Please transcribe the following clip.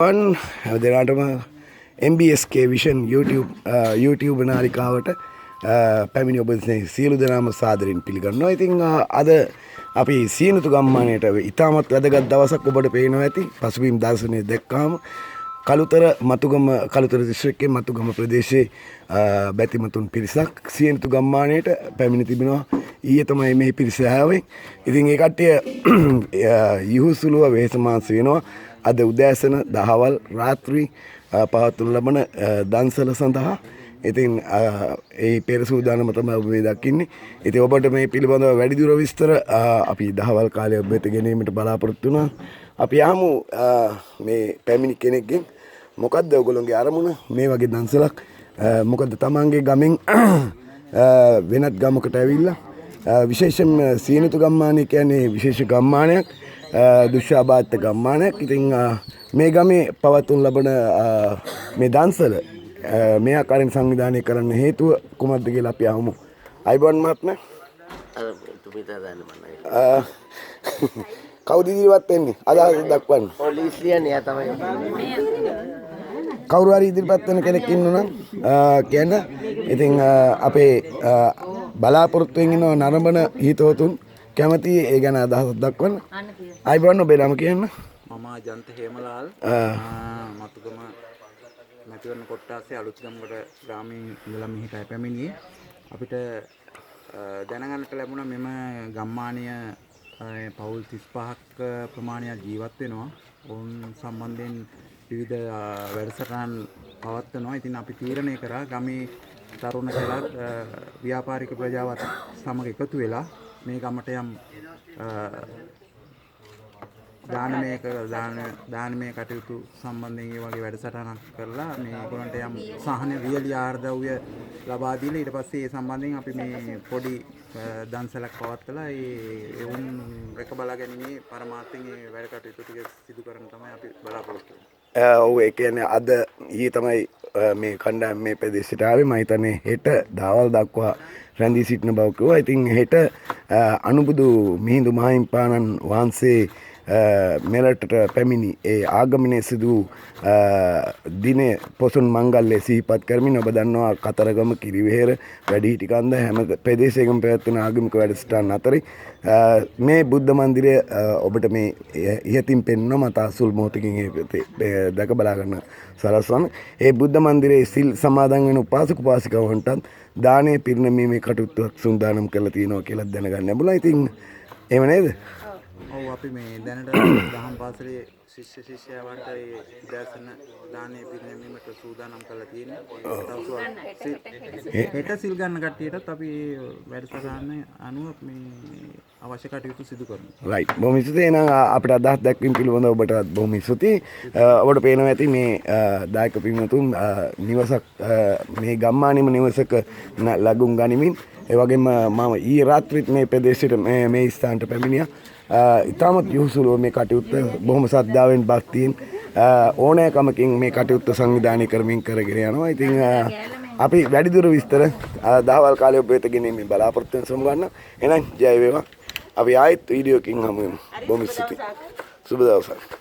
දෙනාටම MBSK Vision YouTube නාලිකාවට පැමිණි ඔබ සියලු දෙනාම සාදරයෙන් පිළිගන්නවා. ඉතින් අද අපි සීනතු ගම්මානයට ඉතාමත් වැදගත් දවසක් ඔබට පේනවා ඇති. පසුබිම් දර්ශනය දැක්කාම කළුතර දිස්ත්‍රික්කයේ මතුගම ප්‍රදේශයේ බැතිමතුන් පිරිසක් සීනතු ගම්මානයට පැමිණ තිබෙනවා. ඊයේ තමයි මේ පිරිස ආවේ. ඉතින් ඒ කට්ටිය යහුසුලුව වෙහෙස මාංශ වෙනවා. අද උදෑසන දහවල් රාත්‍රී පවත්වනු ලබන දන්සල සඳහා. ඉතින් ඒ පෙර සූදානම තමයි ඔබ මේ දකින්නේ. ඉතින් ඔබට මේ පිළිබඳව වැඩිදුර විස්තර අපි දහවල් කාලයේ ඔබ වෙත ගෙනීමට බලාපොරොත්තු වෙනවා. අපි යමු මේ පැමිණි කෙනෙක්ගෙන් මොකද්ද ඔයගොල්ලෝගේ අරමුණ මේ වගේ දන්සලක් මොකද තමන්ගේ ගමෙන් වෙනත් ගමකට ඇවිල්ලා විශේෂයෙන්ම සීනතු ගම්මානය කියන්නේ විශේෂ ගම්මානයක්. දුෂ්‍යාබාධිත ගම්මානයක්. ඉතින් මේ ගමේ පවත්වනු ලබන මේ දන්සල මේ ආකාරයෙන් සංවිධානය කරන්න හේතුව කුමක්ද කියලා අපි අහමු. අයිබෝන් මහත්මයා. කවුද ඉදිරිපත් වෙන්නේ? අදහස් දක්වන්න. පොලිසිය නේ තමයි. කවුරු හරි ඉදිරිපත් වෙන කෙනෙක් ඉන්නවා නම් කියන්න. ඉතින් අපේ බලාපොරොත්තුෙන් ඉන්න නරඹන හිතවතුන් කැමති ඒ ගැන අදහසක් දක්වන්න. අයිබෝන් ඔබේ නම කියන්න. මම ජන්ත හේමලාල් මතුගම මැතිවරණ කොට්ටාසේ අලුත්ගමකට ග්‍රාමීය ඉඳලා මෙහි පැමිණියේ. අපිට දැනගන්නට ලැබුණා මෙම ගම්මානීය පවුල් 35ක් ප්‍රමාණයක් ජීවත් වෙනවා. ඔවුන් සම්බන්ධයෙන් විවිධ වැඩසටහන් පවත්වනවා. ඉතින් අපි තීරණය කරා ගමේ තරුණ කලක් ව්‍යාපාරික ප්‍රජාවත් සමග එකතු වෙලා මේ ගමට යම් දානමය කටයුතු සම්බන්ධයෙන් ඒ වගේ වැඩසටහනක් කරලා මේගොල්ලන්ට යම් සහන වියලි ආර්දව්‍ය ලබා දීලා ඊට පස්සේ ඒ සම්බන්ධයෙන් අපි මේ පොඩි දන්සලක් පවත්වලා ඒ වුන් රැක බලා ගැනීමේ පරමාර්ථයෙන් ඒ වැඩ කටයුතු ටික සිදු කරන්න තමයි අපි බලාපොරොත්තු වෙන්නේ. ඔව් ඒ කියන්නේ අද ඊයේ තමයි මේ කණ්ඩායම මේ ප්‍රදේශයට ආවේ. මම හිතන්නේ හෙට දවල් දක්වා රැඳී සිටින බව කිව්වා. ඉතින් හෙට අනුබුදු මිහිඳු මාහිම්පාණන් වහන්සේ මෙරටට පැමිණි ඒ ආගමනයේ සිදු දින පොසොන් මංගල්‍යය සිහිපත් කරමින් ඔබ දන්නවා කතරගම කිරිවෙහෙර වැඩිහිටිකන්ද හැම ප්‍රදේශයකම පැවැත්වෙන ආගමික වැඩසටහන් අතරේ මේ බුද්ධ මන්දිරය ඔබට මේ ඉහතින් පෙන්වන මත අසුල් මොහොතකින් දැක බලා ගන්න සලස්වන. ඒ බුද්ධ මන්දිරයේ සිල් සමාදන් වෙන උපාසක උපාසිකාවන්ටත් දානය පිරිනැමීමේ කටයුත්තක් සූදානම් කරලා තියෙනවා කියලා දැනගන්න ලැබුණා. ඉතින් එහෙම නේද? ඔව් අපි මේ දැනට දහම් පාසලේ ශිෂ්‍ය ශිෂ්‍යාවන්ට ඒ උදෑසන දානය පිරිනැමීමට සූදානම් කරලා තියෙනවා. හෙට සිල් ගන්න කට්ටියටත් අපි වැඩසටහන අනුව මේ අවශ්‍ය කටයුතු සිදු කරනවා. රයිට්. බොහොම ස්තුතියි. එහෙනම් අපිට අදහස් දැක්වීම පිළිබඳව ඔබට බොහොම ස්තුතියි. ඔබට පේනවා ඇති මේ දායක පින්වතුන් නිවසක් මේ ගම්මානෙම නිවසක ලඟුම් ගනිමින් ඒ වගේම මම ඊයේ රාත්‍රිත් මේ ප්‍රදේශයට මේ ස්ථානට පැමිණියා. ඉතාමත් යහුසුලුව මේ කටයුත්ත බොහොම ශ්‍රද්ධාවෙන් භක්තියෙන් ඕනෑකමකින් මේ කටයුත්ත සංවිධානය කරමින් කරගෙන යනවා. ඉතින් අපි වැඩිදුර විස්තර දහවල් කාලේ ඔබ වෙත ගෙනීමේ බලාපොරොත්තු වෙන සමුගන්න. එහෙනම් ජය වේවා. අපි ආයෙත් වීඩියෝකින් හමු වෙමු. බොහොම ස්තුතියි. සුබ දවසක්.